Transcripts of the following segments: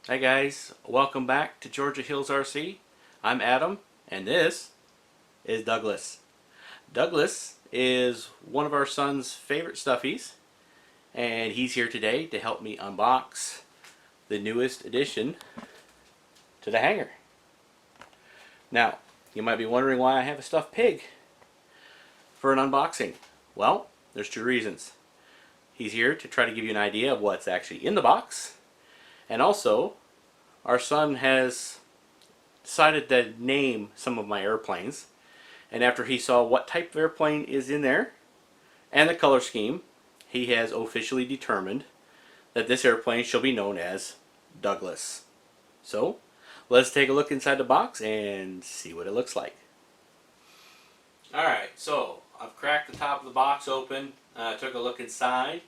Hi guys, welcome back to Georgia Hills RC. I'm Adam and this is Douglas. Douglas is one of our son's favorite stuffies and he's here today to help me unbox the newest addition to the hangar. Now, you might be wondering why I have a stuffed pig for an unboxing. Well, there's two reasons. He's here to try to give you an idea of what's actually in the box, and also our son has decided to name some of my airplanes, and after he saw what type of airplane is in there and the color scheme, he has officially determined that this airplane shall be known as Douglas. So let's take a look inside the box and see what it looks like. Alright, so I've cracked the top of the box open, took a look inside,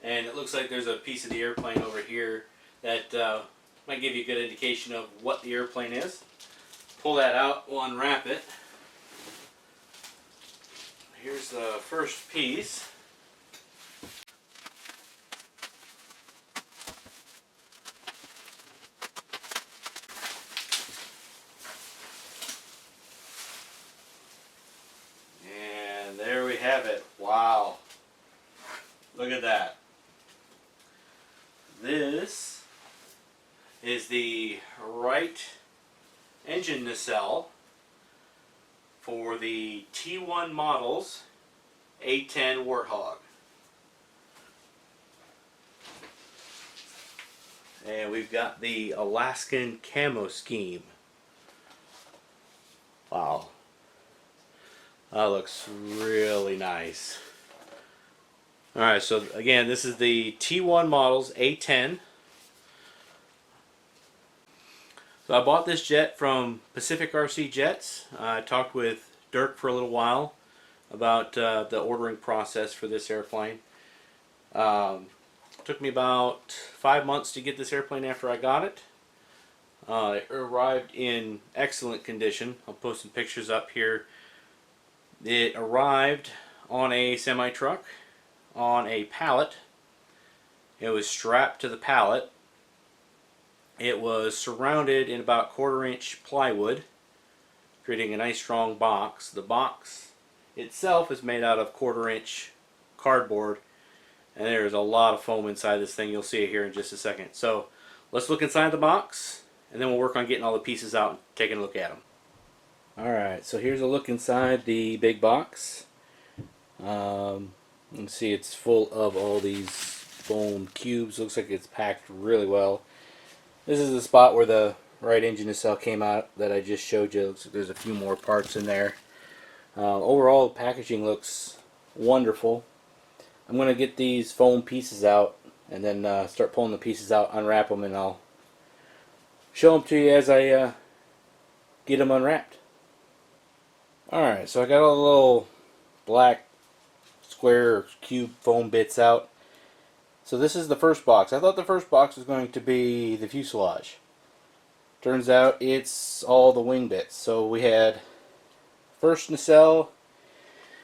and it looks like there's a piece of the airplane over here that might give you a good indication of what the airplane is. Pull that out, we'll unwrap it. Here's the first piece. And there we have it. Wow. Look at that. This is the right engine nacelle for the T1 models A-10 Warthog. And we've got the Alaskan camo scheme. Wow. That looks really nice. Alright, so again, this is the T1 models A-10. So I bought this jet from Pacific RC Jets. I talked with Dirk for a little while about the ordering process for this airplane. Took me about 5 months to get this airplane after I got it. It arrived in excellent condition. I'll post some pictures up here. It arrived on a semi-truck, on a pallet. It was strapped to the pallet. It was surrounded in about 1/4-inch plywood, creating a nice strong box. The box itself is made out of 1/4-inch cardboard, and there's a lot of foam inside this thing. You'll see it here in just a second. So let's look inside the box, and then we'll work on getting all the pieces out and taking a look at them. Alright, so here's a look inside the big box. You can see it's full of all these foam cubes. Looks like it's packed really well. This is the spot where the right engine nacelle came out that I just showed you. Looks like there's a few more parts in there. Overall, the packaging looks wonderful. I'm going to get these foam pieces out and then start pulling the pieces out, unwrap them, and I'll show them to you as I get them unwrapped. Alright, so I got all the little black square or cube foam bits out. So this is the first box. I thought the first box was going to be the fuselage. Turns out it's all the wing bits. So we had first nacelle.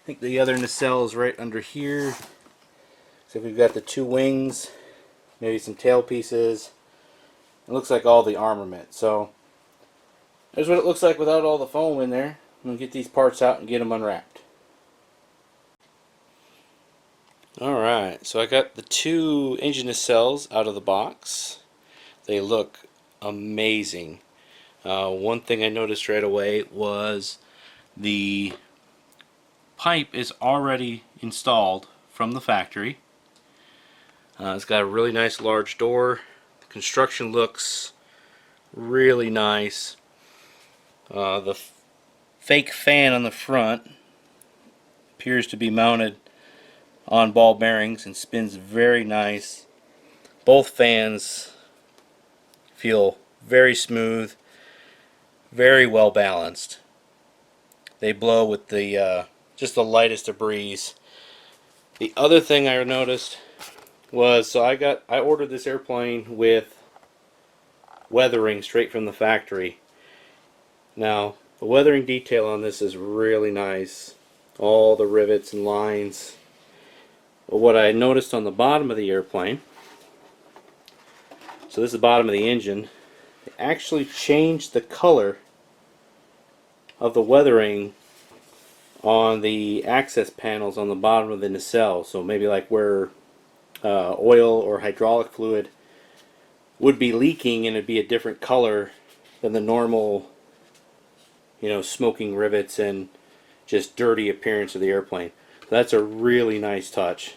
I think the other nacelle is right under here. So we've got the two wings, maybe some tail pieces. It looks like all the armament. So there's what it looks like without all the foam in there. I'm going to get these parts out and get them unwrapped. Alright, so I got the two engine nacelles out of the box. They look amazing. One thing I noticed right away was the pipe is already installed from the factory. It's got a really nice large door. The construction looks really nice. The fake fan on the front appears to be mounted on ball bearings and spins very nice. Both fans feel very smooth, very well balanced. They blow with the just the lightest of breeze. The other thing I noticed was, so I ordered this airplane with weathering straight from the factory. Now the weathering detail on this is really nice. All the rivets and lines. But what I noticed on the bottom of the airplane, so this is the bottom of the engine, they actually changed the color of the weathering on the access panels on the bottom of the nacelle. So maybe like where oil or hydraulic fluid would be leaking, and it'd be a different color than the normal, you know, smoking rivets and just dirty appearance of the airplane. So that's a really nice touch.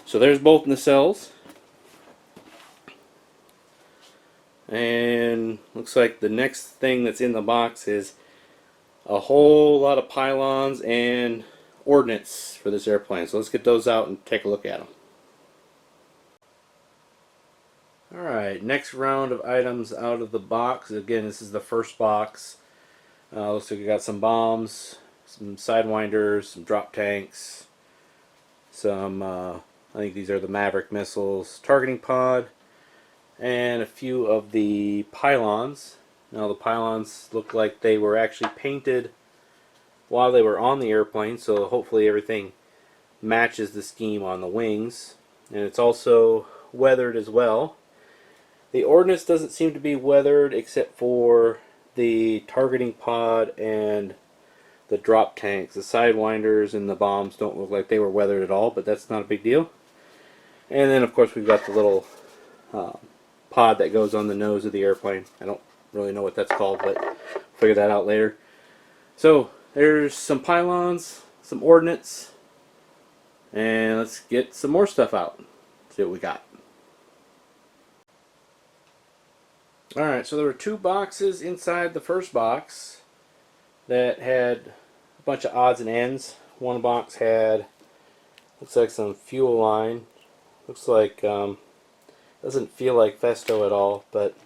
So there's both nacelles. And looks like the next thing that's in the box is a whole lot of pylons and ordnance for this airplane. So let's get those out and take a look at them. Alright, next round of items out of the box. Again, this is the first box. Looks like we got some bombs, some sidewinders, some drop tanks, some, I think these are the Maverick missiles, targeting pod, and a few of the pylons. Now the pylons look like they were actually painted while they were on the airplane, so hopefully everything matches the scheme on the wings. And it's also weathered as well. The ordnance doesn't seem to be weathered except for the targeting pod and the drop tanks. The sidewinders and the bombs don't look like they were weathered at all, but that's not a big deal. And then of course we've got the little pod that goes on the nose of the airplane. I don't really know what that's called, but figure that out later. So there's some pylons, some ordnance, and let's get some more stuff out. See what we got. Alright, so there were two boxes inside the first box that had a bunch of odds and ends. One box had, looks like some fuel line. Looks like, doesn't feel like Festo at all, but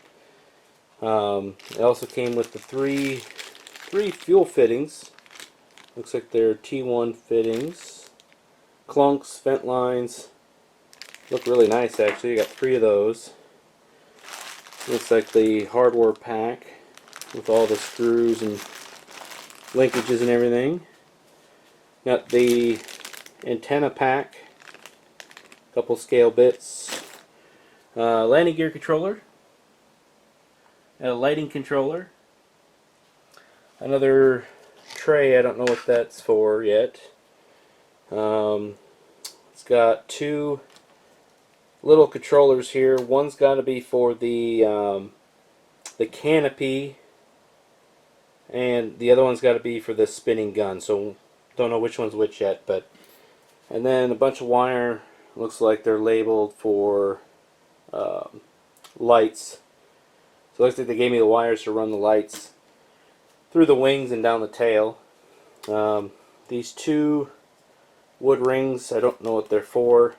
it also came with the three fuel fittings. Looks like they're T1 fittings. Clunks, vent lines. Look really nice actually. You got 3 of those. Looks like the hardware pack with all the screws and linkages and everything. Got the antenna pack, couple scale bits, landing gear controller, and a lighting controller. Another tray, I don't know what that's for yet. It's got 2 little controllers here. One's got to be for the canopy, and the other one's got to be for the spinning gun. So don't know which one's which yet. But and then a bunch of wire. Looks like they're labeled for lights. So it looks like they gave me the wires to run the lights through the wings and down the tail. These 2 wood rings, I don't know what they're for.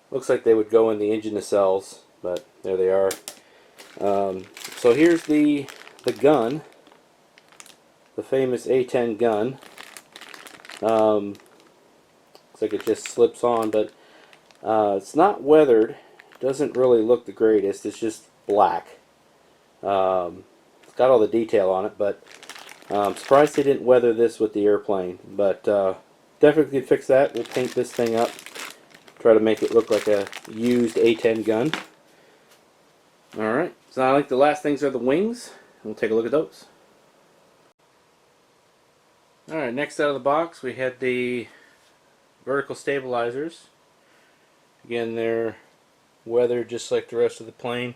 Looks like they would go in the engine nacelles, but there they are. So here's the gun, the famous A-10 gun. Looks like it just slips on, but it's not weathered. It doesn't really look the greatest. It's just black. It's got all the detail on it, but I'm surprised they didn't weather this with the airplane. But definitely could fix that. We'll paint this thing up. Try to make it look like a used A-10 gun. Alright, so I think the last things are the wings. We'll take a look at those. Alright, next out of the box we had the vertical stabilizers. Again, they're weathered just like the rest of the plane.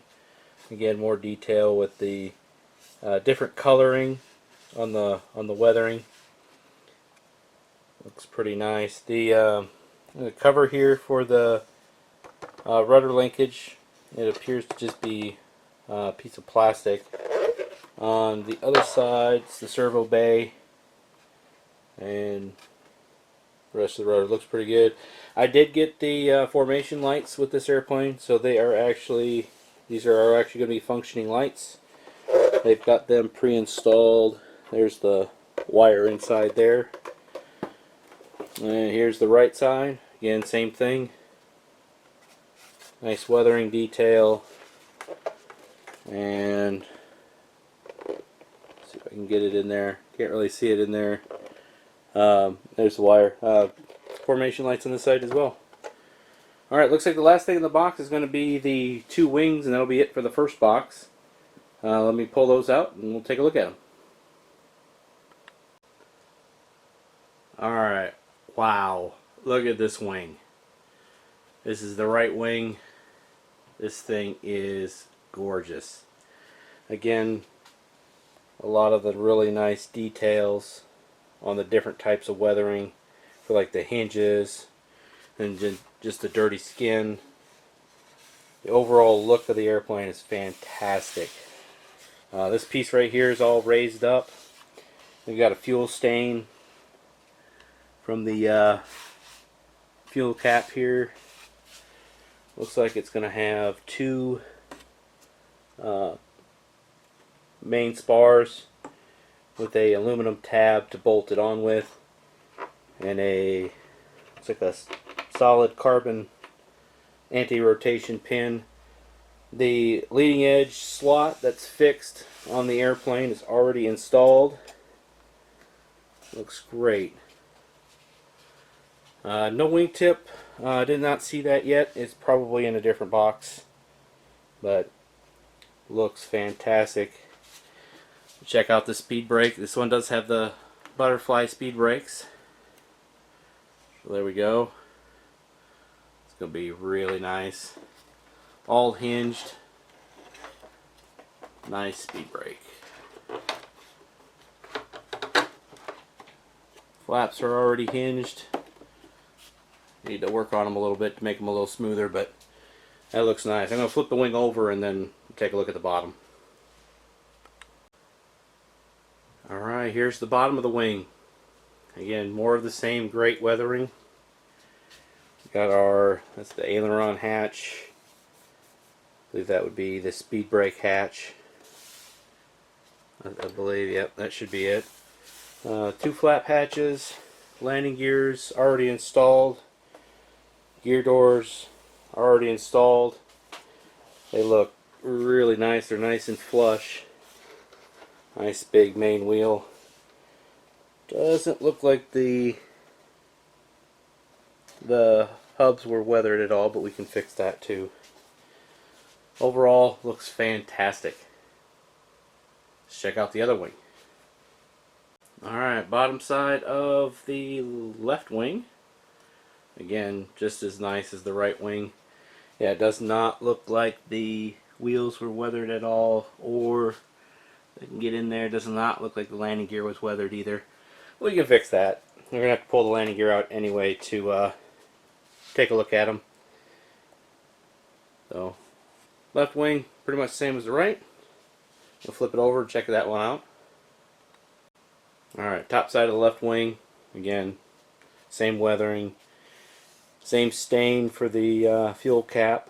Again, more detail with the different coloring on the weathering. Looks pretty nice. The cover here for the rudder linkage, it appears to just be a piece of plastic. On the other side, it's the servo bay, and the rest of the rudder looks pretty good. I did get the formation lights with this airplane, so these are actually going to be functioning lights. They've got them pre-installed. There's the wire inside there. And here's the right side. Again, same thing. Nice weathering detail. And let's see if I can get it in there. Can't really see it in there. There's the wire. Formation lights on this side as well. Alright, looks like the last thing in the box is going to be the 2 wings, and that'll be it for the first box. Let me pull those out and we'll take a look at them. Alright, wow, look at this wing. This is the right wing. This thing is gorgeous. Again, a lot of the really nice details on the different types of weathering for like the hinges and just the dirty skin. The overall look of the airplane is fantastic. This piece right here is all raised up. We've got a fuel stain from the fuel cap here. Looks like it's going to have two main spars with a aluminum tab to bolt it on with, and it's like a solid carbon anti-rotation pin. The leading edge slot that's fixed on the airplane is already installed. Looks great. No wingtip. I did not see that yet. It's probably in a different box, but looks fantastic. Check out the speed brake. This one does have the butterfly speed brakes. So there we go. It's going to be really nice. All hinged. Nice speed brake. Flaps are already hinged. Need to work on them a little bit to make them a little smoother, but that looks nice. I'm going to flip the wing over and then take a look at the bottom. Alright, here's the bottom of the wing. Again, more of the same great weathering. We got that's the aileron hatch. I believe that would be the speed brake hatch. I believe, yep, that should be it. Two flap hatches, landing gears already installed. Gear doors already installed. They look really nice. They're nice and flush. Nice big main wheel. Doesn't look like the hubs were weathered at all, but we can fix that too. Overall, looks fantastic. Let's check out the other wing. Alright, bottom side of the left wing. Again, just as nice as the right wing. Yeah, it does not look like the wheels were weathered at all, or they can get in there. It does not look like the landing gear was weathered either. We can fix that. We're going to have to pull the landing gear out anyway to take a look at them. So, left wing, pretty much the same as the right. We'll flip it over and check that one out. Alright, top side of the left wing. Again, same weathering. Same stain for the fuel cap.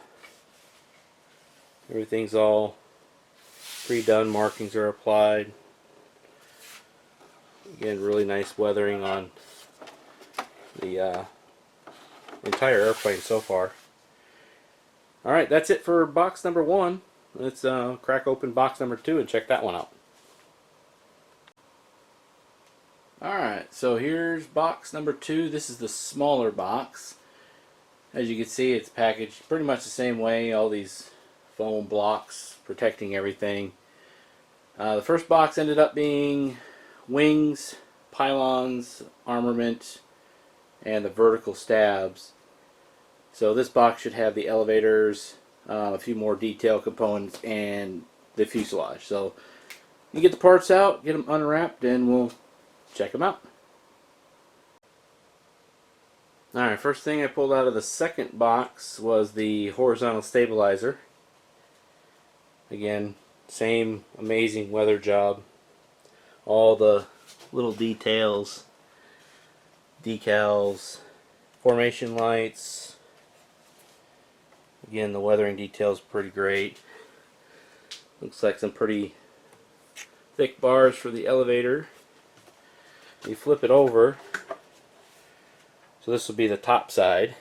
Everything's all pre-done. Markings are applied. Again, really nice weathering on the entire airplane so far. Alright, that's it for box number 1. Let's crack open box number 2 and check that one out. Alright, so here's box number 2. This is the smaller box. As you can see, it's packaged pretty much the same way. All these foam blocks protecting everything. The first box ended up being wings, pylons, armament, and the vertical stabs. So this box should have the elevators, a few more detail components, and the fuselage. So you get the parts out, get them unwrapped, and we'll check them out. Alright, first thing I pulled out of the second box was the horizontal stabilizer. Again, same amazing weather job. All the little details, decals, formation lights. Again, the weathering detail is pretty great. Looks like some pretty thick bars for the elevator. You flip it over. So this will be the top side.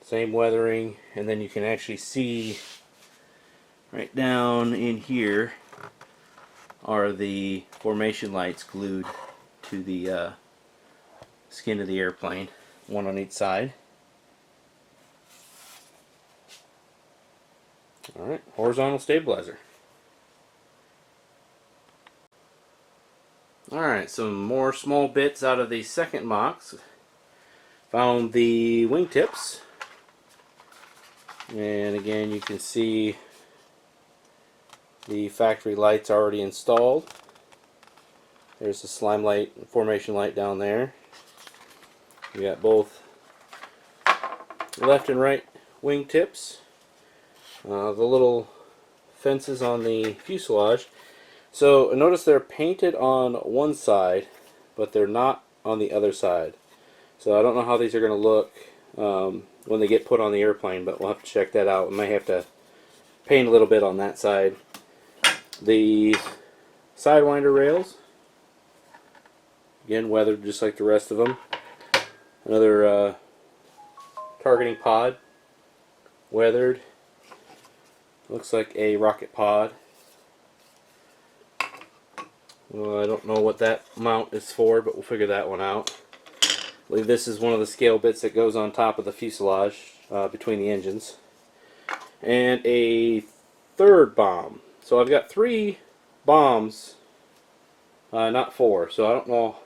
Same weathering, and then you can actually see right down in here are the formation lights glued to the skin of the airplane, one on each side. Alright, horizontal stabilizer. Alright, some more small bits out of the second box. Found the wingtips. And again, you can see the factory lights already installed. There's the slime light and formation light down there. We got both left and right wingtips. The little fences on the fuselage. So notice they're painted on one side, but they're not on the other side. So I don't know how these are going to look when they get put on the airplane, but we'll have to check that out. We might have to paint a little bit on that side. The sidewinder rails, again weathered just like the rest of them. Another targeting pod, weathered. Looks like a rocket pod. Well, I don't know what that mount is for, but we'll figure that one out. I believe this is one of the scale bits that goes on top of the fuselage between the engines. And a third bomb. So I've got 3 bombs, not 4. So I don't know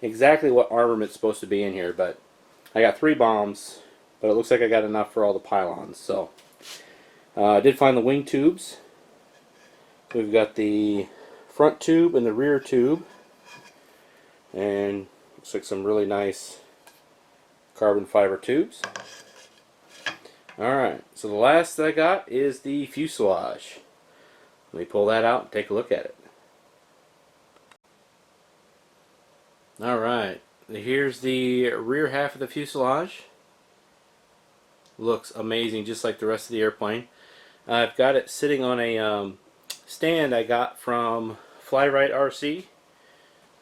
exactly what armament's supposed to be in here, but I got 3 bombs, but it looks like I got enough for all the pylons. So I did find the wing tubes. We've got the front tube and the rear tube, and looks like some really nice carbon fiber tubes. Alright, so the last that I got is the fuselage. Let me pull that out and take a look at it. Alright, here's the rear half of the fuselage. Looks amazing, just like the rest of the airplane. I've got it sitting on a stand I got from Fly-Rite RC.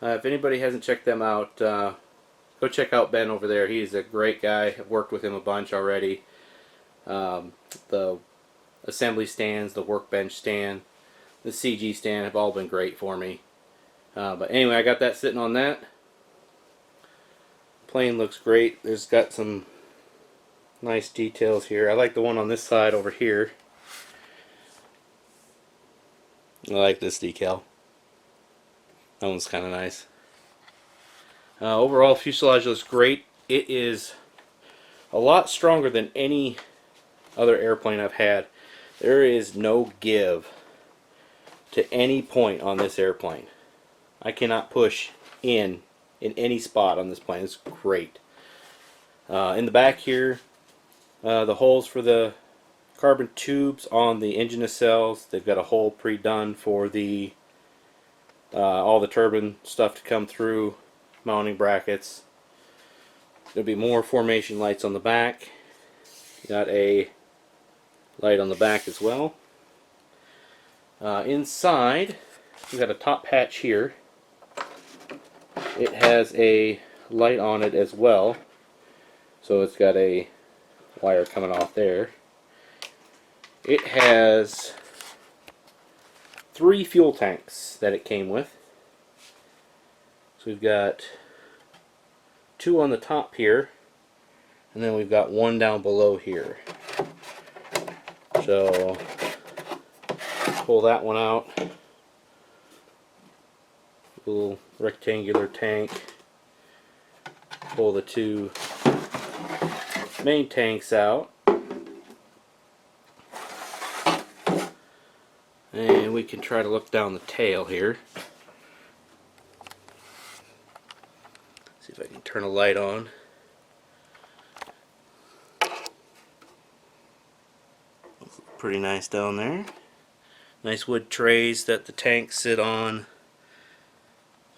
If anybody hasn't checked them out, go check out Ben over there. He's a great guy. I've worked with him a bunch already. The assembly stands, the workbench stand, the CG stand have all been great for me. But anyway, I got that sitting on that. Plane looks great. There's got some nice details here. I like the one on this side over here. I like this decal. That one's kind of nice. Overall, fuselage looks great. It is a lot stronger than any other airplane I've had. There is no give to any point on this airplane. I cannot push in any spot on this plane. It's great. In the back here, the holes for the carbon tubes on the engine nacelles, they've got a hole pre-done for the all the turbine stuff to come through, mounting brackets. There'll be more formation lights on the back. Got a light on the back as well. Inside, we've got a top hatch here. It has a light on it as well, so it's got a wire coming off there. It has 3 fuel tanks that it came with. So we've got 2 on the top here, and then we've got 1 down below here. So pull that one out. Little rectangular tank. Pull the 2 main tanks out. And we can try to look down the tail here. See if I can turn a light on. Looks pretty nice down there. Nice wood trays that the tanks sit on.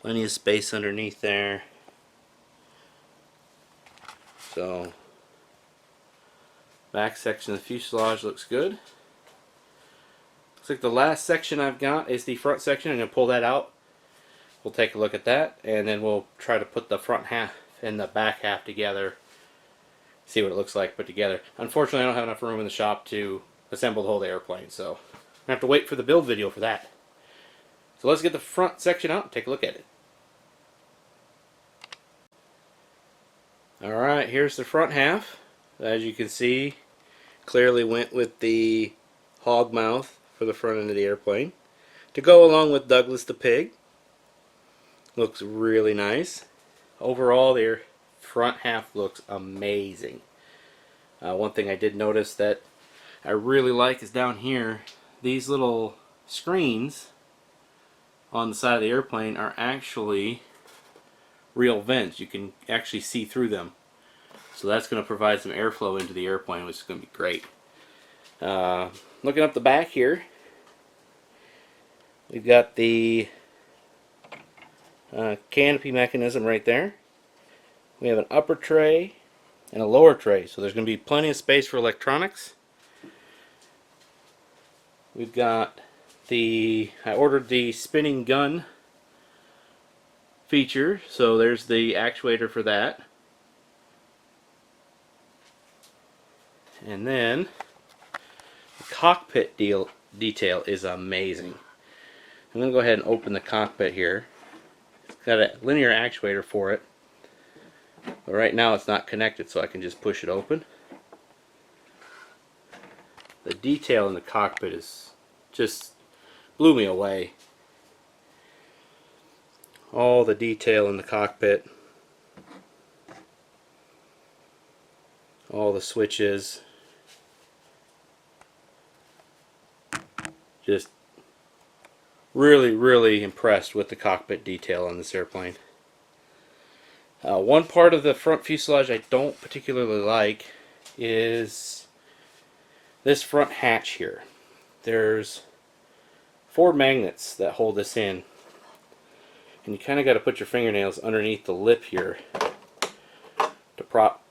Plenty of space underneath there. So, back section of the fuselage looks good. Looks like the last section I've got is the front section. I'm going to pull that out. We'll take a look at that, and then we'll try to put the front half and the back half together. See what it looks like put together. Unfortunately, I don't have enough room in the shop to assemble the whole airplane, so I'm going to have to wait for the build video for that. So let's get the front section out and take a look at it. Alright, here's the front half. As you can see, clearly went with the hog mouth for the front end of the airplane to go along with Douglas the pig. Looks really nice. Overall, their front half looks amazing. One thing I did notice that I really like is down here, these little screens on the side of the airplane are actually real vents. You can actually see through them. So that's going to provide some airflow into the airplane, which is going to be great. Looking up the back here, we've got the canopy mechanism right there. We have an upper tray and a lower tray, so there's going to be plenty of space for electronics. We've got I ordered the spinning gun feature, so there's the actuator for that. And then the cockpit detail is amazing. I'm going to go ahead and open the cockpit here. It's got a linear actuator for it, but right now it's not connected, so I can just push it open. The detail in the cockpit is just blew me away. All the detail in the cockpit, all the switches, just really impressed with the cockpit detail on this airplane. One part of the front fuselage I don't particularly like is this front hatch here. There's 4 magnets that hold this in, and you kind of got to put your fingernails underneath the lip here to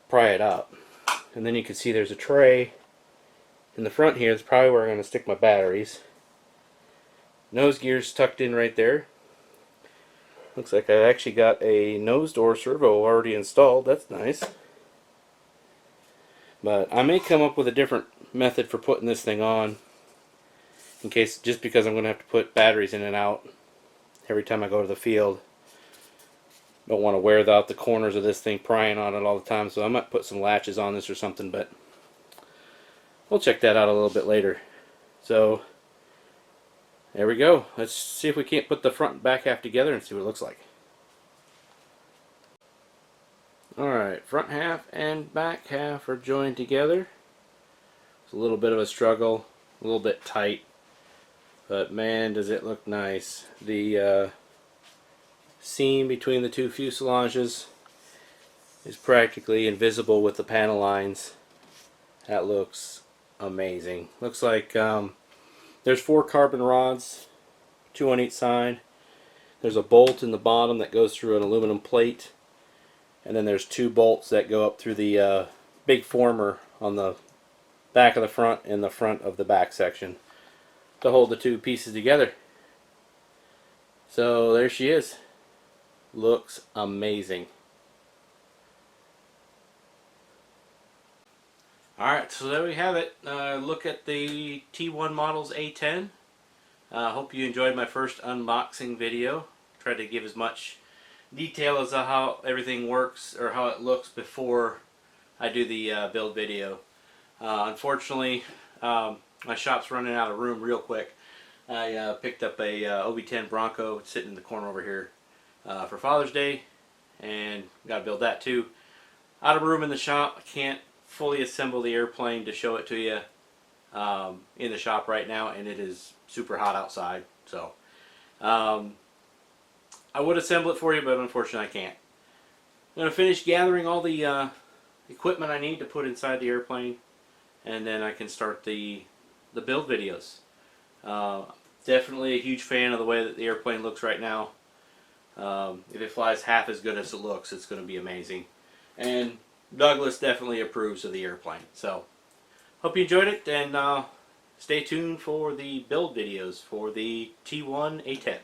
pry it up. And then you can see there's a tray in the front here. That's probably where I'm going to stick my batteries. Nose gear's tucked in right there. Looks like I actually got a nose door servo already installed. That's nice. But I may come up with a different method for putting this thing on, in case, just because I'm going to have to put batteries in and out every time I go to the field. Don't want to wear out the corners of this thing prying on it all the time, so I might put some latches on this or something, but we'll check that out a little bit later. So there we go. Let's see if we can't put the front and back half together and see what it looks like. Alright, front half and back half are joined together. It's a little bit of a struggle, a little bit tight, but man, does it look nice. The seam between the two fuselages is practically invisible with the panel lines. That looks amazing. Looks like there's 4 carbon rods, 2 on each side. There's a bolt in the bottom that goes through an aluminum plate, and then there's 2 bolts that go up through the big former on the back of the front and the front of the back section to hold the 2 pieces together. So there she is. Looks amazing. Alright, so there we have it. Look at the T1 models A-10. Hope you enjoyed my first unboxing video. Tried to give as much detail as to how everything works, or how it looks, before I do the build video. Unfortunately, my shop's running out of room real quick. I picked up a OB-10 Bronco sitting in the corner over here for Father's Day, and got to build that too. Out of room in the shop. I can't fully assemble the airplane to show it to you in the shop right now, and it is super hot outside. So I would assemble it for you, but unfortunately I can't. I'm going to finish gathering all the equipment I need to put inside the airplane, and then I can start the build videos. Definitely a huge fan of the way that the airplane looks right now. If it flies half as good as it looks, it's going to be amazing. And Douglas definitely approves of the airplane. So, hope you enjoyed it, and stay tuned for the build videos for the T1 A-10.